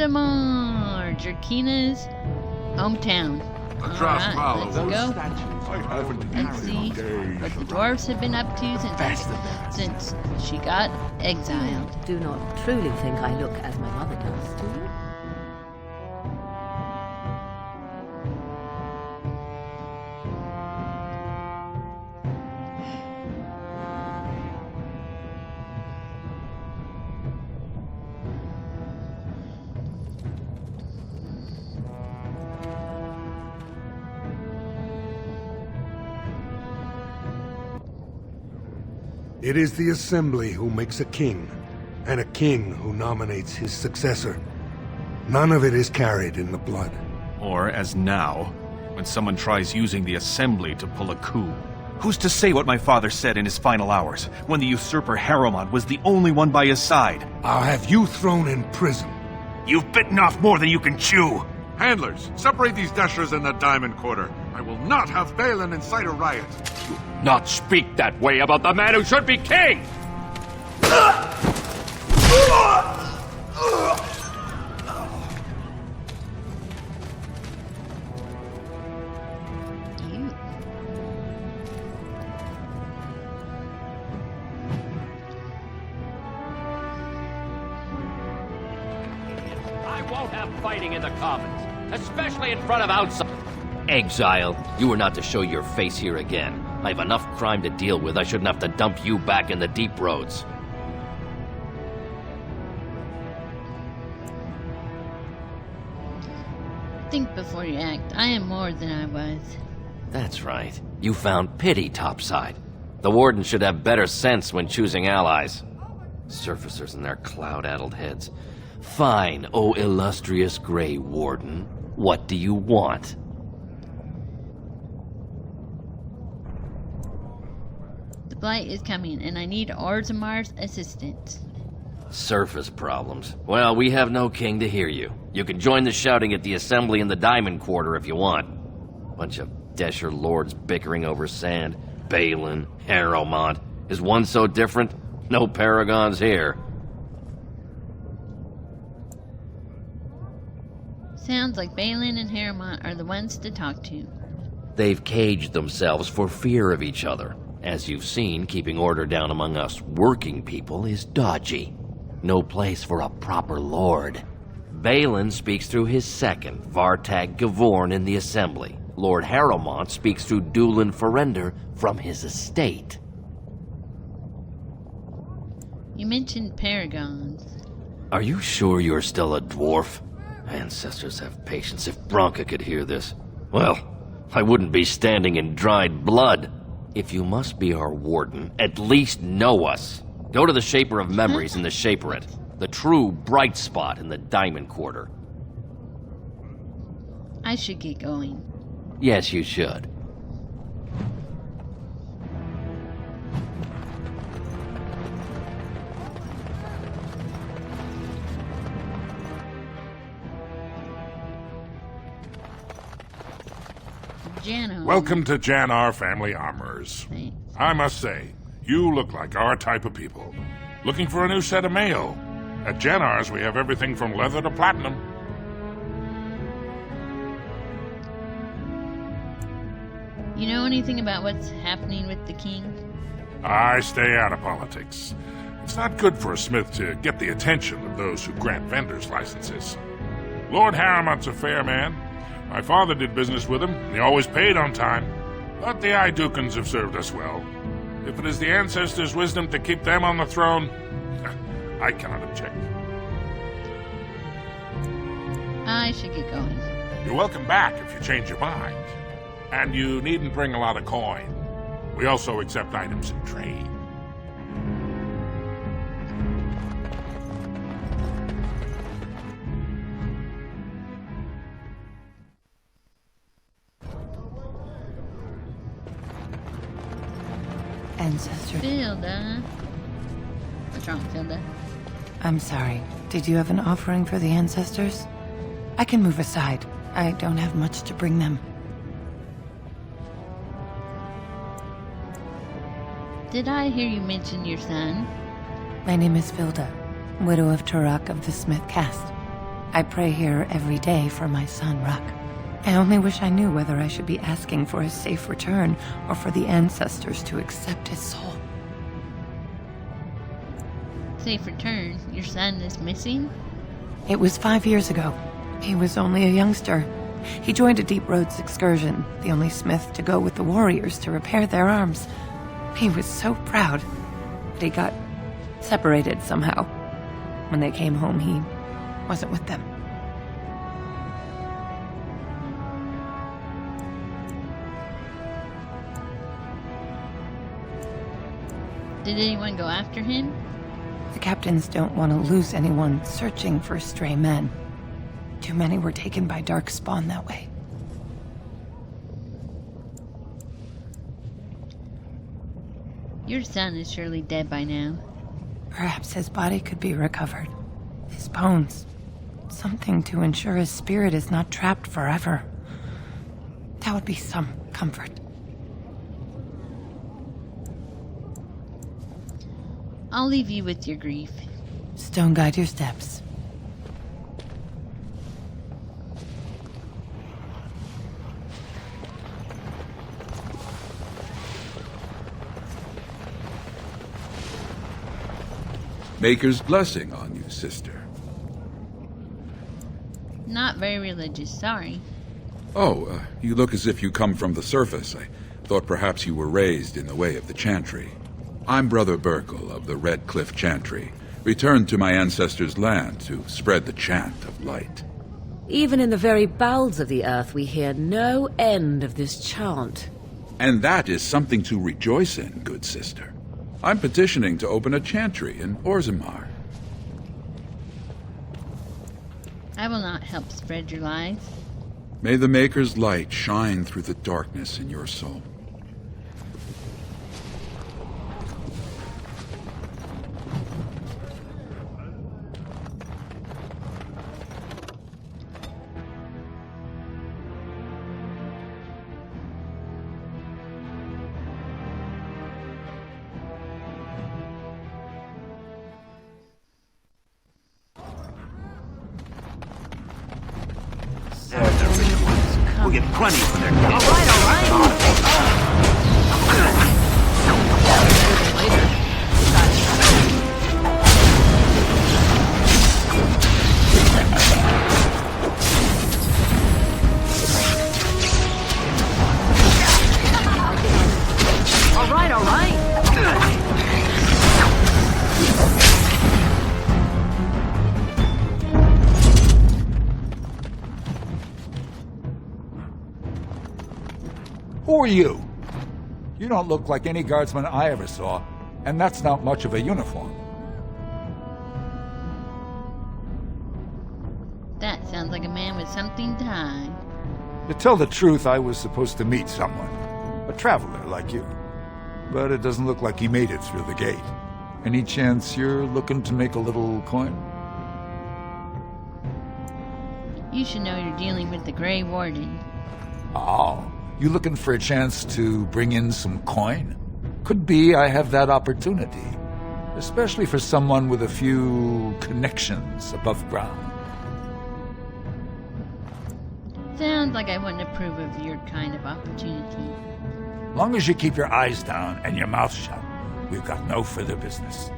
Orzammar, Jerkina's hometown. Alright, let's go. And see what the dwarves have been up to since she got exiled. Do not truly think I look as my mother does, do you? It is the Assembly who makes a king, and a king who nominates his successor. None of it is carried in the blood. Or, as now, when someone tries using the Assembly to pull a coup. Who's to say what my father said in his final hours, when the usurper Harrowmont was the only one by his side? I'll have you thrown in prison. You've bitten off more than you can chew! Handlers, separate these dashers in the Diamond Quarter. I will not have Balin incite a riot. Not speak that way about the man who should be king! I won't have fighting in the Commons, especially in front of outside. Exile, you are not to show your face here again. I have enough crime to deal with. I shouldn't have to dump you back in the deep roads. Think before you act. I am more than I was. That's right. You found pity topside. The Warden should have better sense when choosing allies. Surfacers and their cloud-addled heads. Fine, oh illustrious Grey Warden. What do you want? The Blight is coming, and I need Orzammar's assistance. Surface problems. Well, we have no king to hear you. You can join the shouting at the Assembly in the Diamond Quarter if you want. Bunch of Desher lords bickering over sand. Balin, Harrowmont. Is one so different? No paragons here. Sounds like Balin and Harrowmont are the ones to talk to. They've caged themselves for fear of each other. As you've seen, keeping order down among us working people is dodgy. No place for a proper lord. Balin speaks through his second, Vartag Gavorn, in the Assembly. Lord Harrowmont speaks through Dulin Ferender from his estate. You mentioned paragons. Are you sure you're still a dwarf? Ancestors have patience. If Bronca could hear this, well, I wouldn't be standing in dried blood. If you must be our warden, at least know us. Go to the Shaper of Memories in the Shaperate, the true bright spot in the Diamond Quarter. I should get going. Yes, you should. Jano. Welcome to Jannar Family Armorers. Thanks. I must say, you look like our type of people. Looking for a new set of mail? At Jannar's, we have everything from leather to platinum. You know anything about what's happening with the king? I stay out of politics. It's not good for a smith to get the attention of those who grant vendors licenses. Lord Harrowmont's a fair man. My father did business with him, and he always paid on time. But the Idukans have served us well. If it is the ancestors' wisdom to keep them on the throne, I cannot object. I should get going. You're welcome back if you change your mind. And you needn't bring a lot of coin. We also accept items in trade. Ancestor. Filda. What's wrong, Filda? I'm sorry. Did you have an offering for the ancestors? I can move aside. I don't have much to bring them. Did I hear you mention your son? My name is Filda, widow of Turok of the Smith Caste. I pray here every day for my son, Ruck. I only wish I knew whether I should be asking for his safe return or for the ancestors to accept his soul. Safe return? Your son is missing? It was 5 years ago. He was only a youngster. He joined a Deep Roads excursion, the only smith to go with the warriors to repair their arms. He was so proud, but he got separated somehow. When they came home, he wasn't with them. Did anyone go after him? The captains don't want to lose anyone searching for stray men. Too many were taken by Darkspawn that way. Your son is surely dead by now. Perhaps his body could be recovered. His bones. Something to ensure his spirit is not trapped forever. That would be some comfort. I'll leave you with your grief. Stone, guide your steps. Maker's blessing on you, sister. Not very religious, sorry. Oh, you look as if you come from the surface. I thought perhaps you were raised in the way of the Chantry. I'm Brother Burkle of the Red Cliff Chantry, returned to my ancestors' land to spread the chant of light. Even in the very bowels of the earth, we hear no end of this chant. And that is something to rejoice in, good sister. I'm petitioning to open a chantry in Orzammar. I will not help spread your lies. May the Maker's light shine through the darkness in your soul. We'll get plenty for their kids. All right. Who are you? You don't look like any guardsman I ever saw, and that's not much of a uniform. That sounds like a man with something to hide. To tell the truth, I was supposed to meet someone. A traveler like you. But it doesn't look like he made it through the gate. Any chance you're looking to make a little coin? You should know you're dealing with the Grey Warden. Oh, you looking for a chance to bring in some coin? Could be I have that opportunity. Especially for someone with a few connections above ground. Sounds like I wouldn't approve of your kind of opportunity. Long as you keep your eyes down and your mouth shut, we've got no further business.